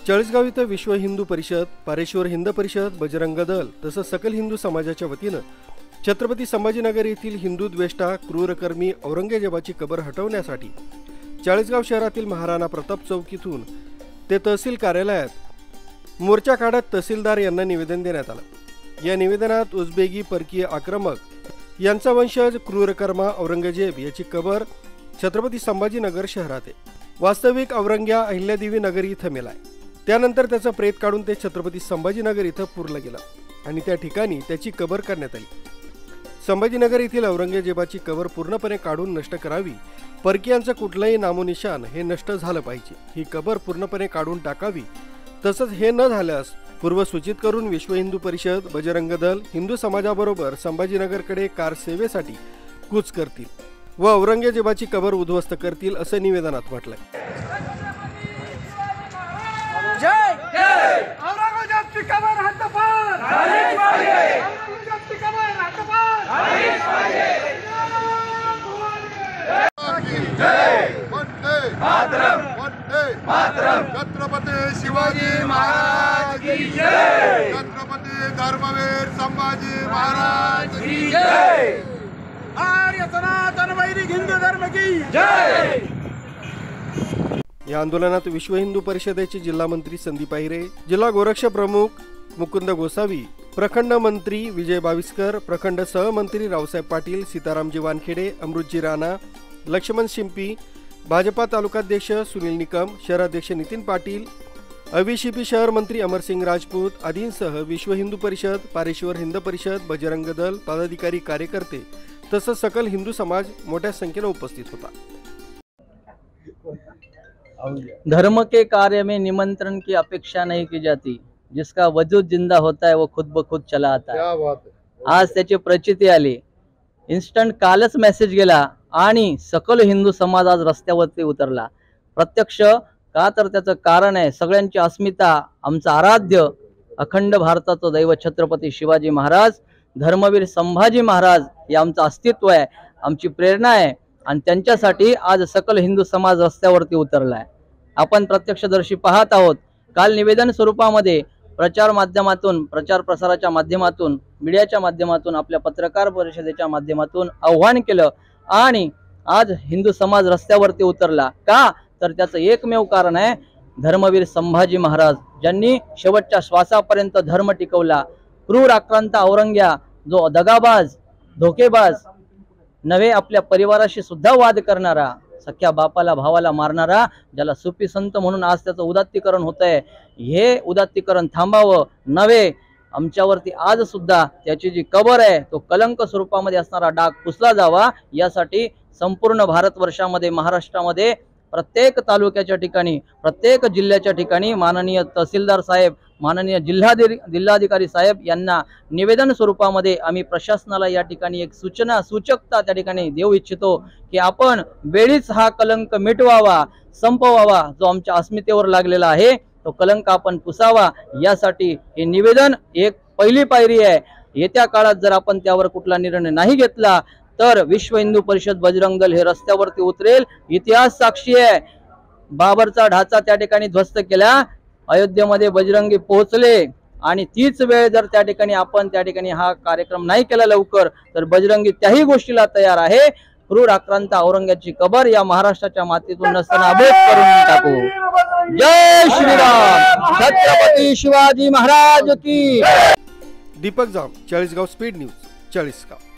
चाळीसगाव इथं विश्व हिंदू परिषद, पारेश्वर हिंद परिषद, बजरंग दल तसंच सकल हिंदू समाजाच्या वतीनं छत्रपती संभाजीनगर येथील हिंदू द्वेष्टा क्रूरकर्मी औरंगजेबाची कबर हटवण्यासाठी चाळीसगाव शहरातील महाराणा प्रताप चौक इथून ते तहसील कार्यालयात मोर्चा काढत तहसीलदार यांना निवेदन देण्यात आलं। या निवेदनात उझबेकी परकीय आक्रमक यांचा वंशज क्रूरकर्मा औरंगजेब याची कबर छत्रपती संभाजीनगर शहरात आहे। वास्तविक औरंग्या अहिल्यादेवी नगर इथं मेलाय। त्यानंतर त्याचं प्रेत काढून ते छत्रपती संभाजीनगर इथं पुरलं गेलं आणि त्या ठिकाणी त्याची कबर करण्यात आली। संभाजीनगर येथील औरंगजेबाची कबर पूर्णपणे काढून नष्ट करावी, परकीयांचं कुठलंही नामोनिशान हे नष्ट झालं पाहिजे। ही कबर पूर्णपणे काढून टाकावी, तसंच हे न झाल्यास पूर्वसूचित करून विश्व हिंदू परिषद, बजरंग दल हिंदू समाजाबरोबर संभाजीनगरकडे कार सेवेसाठी कूच करतील व औरंगजेबाची कबर उद्ध्वस्त करतील असं निवेदनात म्हटलंय। जय जय औरंगजेबाची कबर हटपार झालीच पाहिजे। औरंगजेबाची कबर हटपार झालीच पाहिजे। जय वंदे मातरम, वंदे मातरम। छत्रपती शिवाजी महाराज की जय। छत्रपती धर्मवीर संभाजी महाराज की जय। आर्य सनातन वैदिक हिंदू धर्म की जय। या आंदोलनात विश्व हिंदू परिषदेचे जिल्हा मंत्री संदीप आहिरे, जिल्हा गोरक्ष प्रमुख मुकुंद गोसावी, प्रखंड मंत्री विजय बाविस्कर, प्रखंड सहमंत्री रावसाहेब पाटील, सीतारामजी वानखेडे, अमृतजी राणा, लक्ष्मण शिंपी, भाजपा तालुकाध्यक्ष सुनील निकम, शहराध्यक्ष नितीन पाटील, अविशिपी शहर मंत्री अमरसिंग राजपूत आदींसह विश्व हिंदू परिषद, पारेश्वर हिंद परिषद, बजरंग दल पदाधिकारी, कार्यकर्ते तसंच सकल हिंदू समाज मोठ्या संख्येने उपस्थित होता। धर्म के कार्य में निमंत्रण की अपेक्षा नहीं की जाती, जिसका वजूद जिंदा होता है वो खुद ब खुद चला आता है। क्या बात है। आज त्याची प्रचिती आली, इन्स्टंट कालच मेसेज गेला आणि सकल हिंदू समाज आज रस्त्यावरती उतरला। प्रत्यक्ष का तर त्याचं कारण आहे सगळ्यांची अस्मिता, आमचं आराध्य अखंड भारताचं दैव छत्रपती शिवाजी महाराज, धर्मवीर संभाजी महाराज हे आमचं अस्तित्व आहे, आमची प्रेरणा आहे आणि त्यांच्यासाठी आज सकल हिंदू समाज रस्त्यावरती उतरलाय। आपण प्रत्यक्षदर्शी पाहत आहोत। काल निवेदन स्वरूपामध्ये प्रचार माध्यमातून, प्रचार प्रसाराच्या माध्यमातून, मीडियाच्या माध्यमातून, आपल्या पत्रकार परिषदेच्या माध्यमातून आव्हान केलं आणि आज हिंदू समाज रस्त्यावरती उतरला। का तर त्याचं एकमेव कारण आहे धर्मवीर संभाजी महाराज, ज्यांनी शेवटच्या श्वासापर्यंत धर्म टिकवला। क्रूर आक्रांत औरंग्या, जो दगाबाज, धोकेबाज नव्हे, आपल्या परिवाराशी सुद्धा वाद करणारा, सख्या बापाला भावाला मारणारा, ज्याला सुफी संत म्हणून आज त्याचं उदात्तीकरण होतंय, हे उदात्तीकरण थांबावं नव्हे, आमच्यावरती आज सुद्धा त्याची जी कबर आहे तो कलंक स्वरूपामध्ये असणारा डाग पुसला जावा, यासाठी संपूर्ण भारतवर्षामध्ये, महाराष्ट्रामध्ये प्रत्येक तालुक्याच्या ठिकाणी, प्रत्येक जिल्ह्याच्या ठिकाणी माननीय तहसीलदार साहेब, माननीय जिल्हाधिकारी साहेब यांना निवेदन स्वरूपामध्ये आम्ही प्रशासनाला या ठिकाणी एक सूचकता त्या ठिकाणी देऊ इच्छितो की आपण वेळीच हा कलंक मिटवावा, संपवावा, जो आमच्या अस्मितेवर लागलेला आहे तो कलंक आपण पुसावा। यासाठी हे निवेदन एक पहिली पायरी आहे। येत्या काळात जर आपण त्यावर कुठला निर्णय नाही घेतला तर विश्व हिंदू परिषद, बजरंग दल हे रस्त्यावरती उतरेल। इतिहास साक्षी आहे, बाबरचा ढाचा त्या ठिकाणी ध्वस्त केला, अयोध्येमध्ये बजरंगी पोहोचले आणि तीच वेळ जर त्या ठिकाणी हा कार्यक्रम नाही केला लवकर तर बजरंगी त्याही गोष्टीला तयार आहे। क्रूर आक्रांत औरंग्याची कबर या महाराष्ट्राच्या मातीतून नसनाबूत करून टाकू। जय श्रीराम, छत्रपती शिवाजी महाराज की। दीपक जाम, चाळीसगाव स्पीड न्यूज, चाळीसगाव।